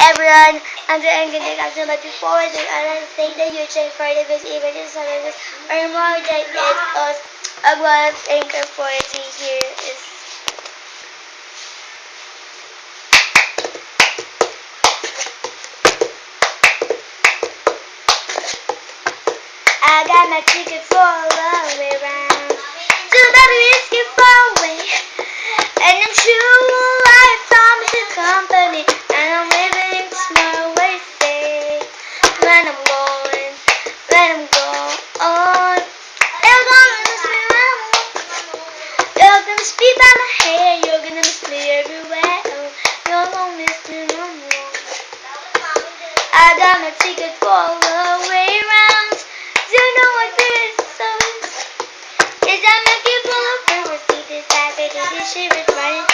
everyone, I'm doing good afternoon, but before that, I like to thank the YouTube for the best images services or more that is us about Anchor 40 here is I got my ticket for a long way round to that whiskey far away, and I'm sure I found the company, and I'm living tomorrow way safe when I'm going, you're gonna miss me when I'm you're gonna speed by my hair, you're gonna miss me everywhere, oh, you're gonna miss me no more. I got my ticket for a long way round. You know what this is? Is that my people of river see this Saturday? This shit is running